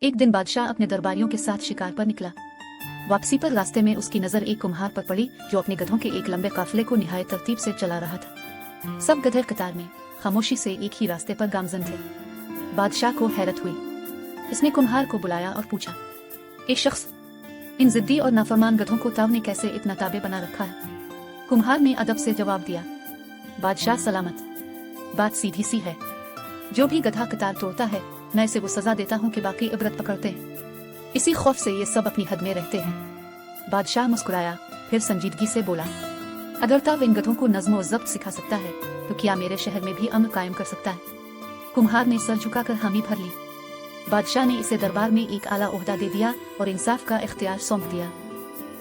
एक दिन बादशाह अपने दरबारियों के साथ शिकार पर निकला। वापसी पर रास्ते में उसकी नजर एक कुम्हार पर पड़ी जो अपने गधों के एक लंबे काफिले को निहायत तरतीब से चला रहा था। सब गधे कतार में खामोशी से एक ही रास्ते पर गामजन थे। बादशाह को हैरत हुई। इसने कुम्हार को बुलाया और पूछा, ए शख्स, इन जिद्दी और नाफरमान गधों को ताव ने कैसे इतना ताबे बना रखा है? कुम्हार ने अदब से जवाब दिया, बादशाह सलामत, बात सीधी सी है। जो भी गधा कतार तोड़ता है मैं इसे वो सजा देता हूँ कि बाकी इबरत पकड़ते हैं। इसी खौफ से ये सब अपनी हद में रहते हैं। बादशाह मुस्कुराया, फिर संजीदगी से बोला, अगर ताव इन गधों को नज़्म व ज़ब्त सिखा सकता है तो क्या मेरे शहर में भी अमन कायम कर सकता है? कुम्हार ने सर झुकाकर हामी भर ली। बादशाह ने इसे दरबार में एक आला ओहदा दे दिया और इंसाफ का इख्तियार सौंप दिया।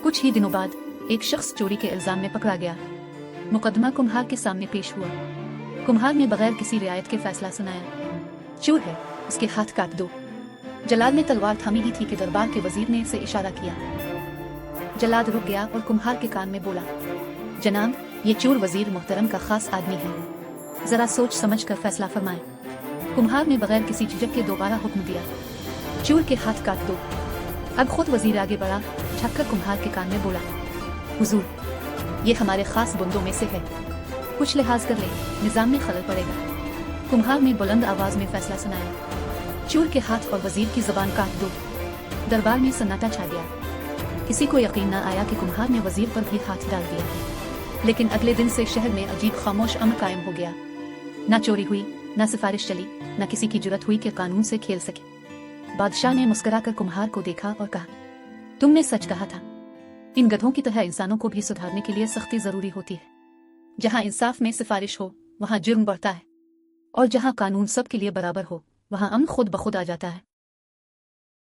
कुछ ही दिनों बाद एक शख्स चोरी के इल्जाम में पकड़ा गया। मुकदमा कुम्हार के सामने पेश हुआ। कुम्हार ने बगैर किसी रियायत के फैसला सुनाया, चोर है, उसके हाथ काट दो। जलाद ने तलवार थामी ही थी कि दरबार के वजीर ने इसे इशारा किया। जलाद रुक गया और कुम्हार के कान में बोला, जनाब, ये चोर वजीर मुहतरम का खास आदमी है, जरा सोच समझ कर फैसला फरमाएं। कुम्हार ने बगैर किसी झिझक के दोबारा हुक्म दिया, चोर के हाथ काट दो। अब खुद वजीर आगे बढ़ा, झुककर कुम्हार के कान में बोला, हुजूर, ये हमारे खास बंदों में से है, कुछ लिहाज कर ले, निजाम में खलल पड़ेगा। कुम्हार ने बुलंद आवाज में फैसला सुनाया, चोर के हाथ और वजीर की जुबान काट दो। दरबार में सन्नाटा छा गया। किसी को यकीन न आया कि कुम्हार ने वजीर पर भी हाथ डाल दिया। लेकिन अगले दिन से शहर में अजीब खामोश अमन कायम हो गया। न चोरी हुई, न सिफारिश चली, न किसी की जुर्रत हुई कि कानून से खेल सके। बादशाह ने मुस्कुराकर कुम्हार को देखा और कहा, तुमने सच कहा था। इन गधों की तरह इंसानों को भी सुधारने के लिए सख्ती जरूरी होती है। जहाँ इंसाफ में सिफारिश हो वहाँ जुर्म बढ़ता है, और जहाँ कानून सबके लिए बराबर हो वहाँ अमन खुद ब खुद आ जाता है।